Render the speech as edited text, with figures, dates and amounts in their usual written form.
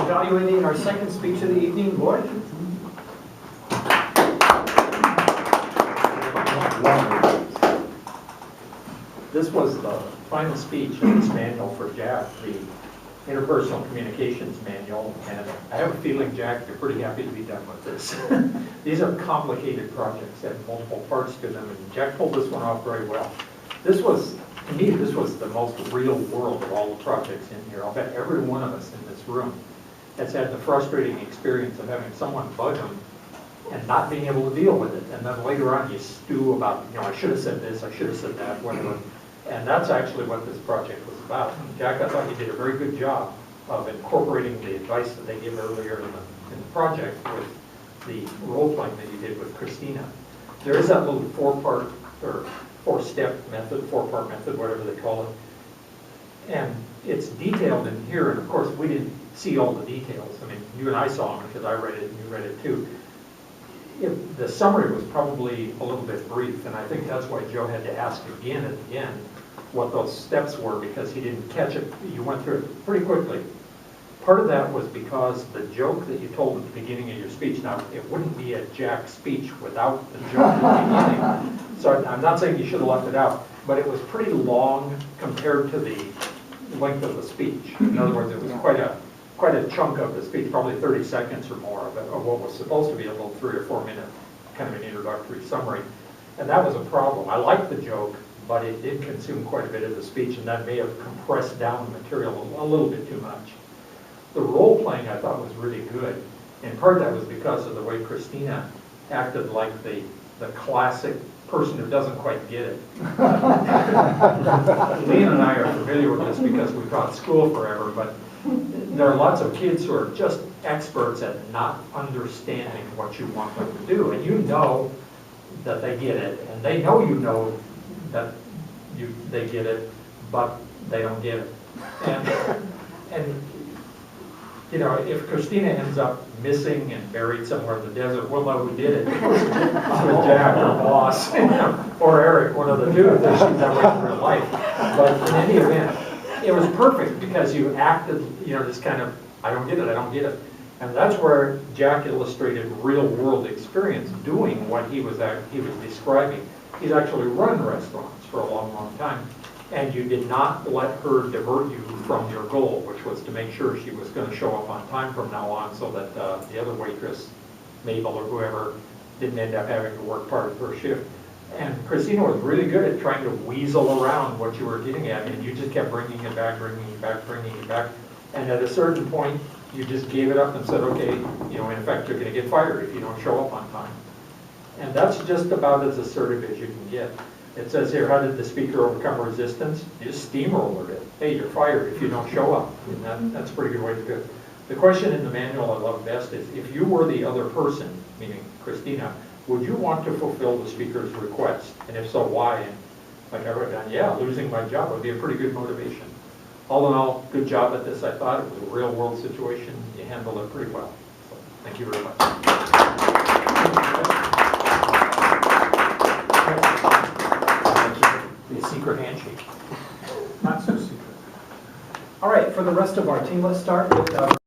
evaluating our second speech of the evening, Lloyd. This was the final speech in this manual for Jack, the interpersonal communications manual, and I have a feeling, Jack, you're pretty happy to be done with this. These are complicated projects that have multiple parts to them, and Jack pulled this one off very well. This was, to me, this was the most real world of all the projects in here. I'll bet every one of us in this room has had the frustrating experience of having someone bug them and not being able to deal with it. And then later on you stew about, I should have said this, I should have said that, whatever. And that's actually what this project was about. Jack, I thought you did a very good job of incorporating the advice that they gave earlier in the project with the role playing that you did with Christina. There is that little four-part or four-step method, four-part method, whatever they call it. And it's detailed in here, and of course we didn't see all the details. I mean, you and I saw them because I read it and you read it too. The summary was probably a little bit brief, and I think that's why Joe had to ask again at the end what those steps were, because he didn't catch it. You went through it pretty quickly. Part of that was because the joke that you told at the beginning of your speech, now it wouldn't be a Jack speech without the joke at the beginning. So I'm not saying you should have left it out, but it was pretty long compared to the length of the speech. In other words, it was quite a chunk of the speech, probably 30 seconds or more of what was supposed to be a little 3 or 4 minute kind of an introductory summary. And that was a problem. I liked the joke, but it did consume quite a bit of the speech, and that may have compressed down the material a little bit too much. The role playing I thought was really good. In part that was because of the way Christina acted like the classic person who doesn't quite get it. Lean and I are familiar with this because we taught school forever, but there are lots of kids who are just experts at not understanding what you want them to do, and you know that they get it, and they know you know that they get it, but they don't get it. And if Christina ends up missing and buried somewhere in the desert, we'll know who did it. It was Jack or Boss or Eric, one of the two, if she's that way in real life. But in any event, it was perfect because you acted, this kind of, I don't get it, I don't get it. And that's where Jack illustrated real world experience doing what he was describing. He's actually run restaurants for a long, long time. And you did not let her divert you from your goal, which was to make sure she was going to show up on time from now on so that the other waitress, Mabel or whoever, didn't end up having to work part of her shift. And Christina was really good at trying to weasel around what you were getting at, and you just kept bringing it back, bringing it back, bringing it back. And at a certain point, you just gave it up and said, okay, in effect, you're going to get fired if you don't show up on time. And that's just about as assertive as you can get. It says here, how did the speaker overcome resistance? You just steamroller it. Hey, you're fired if you don't show up. And that's a pretty good way to do it. The question in the manual I love best is, if you were the other person, meaning Christina, would you want to fulfill the speaker's request? And if so, why? And like I wrote down, yeah, losing my job would be a pretty good motivation. All in all, good job at this, I thought. It was a real world situation. You handled it pretty well. So, thank you very much. The secret handshake. Not so secret. All right, for the rest of our team, let's start with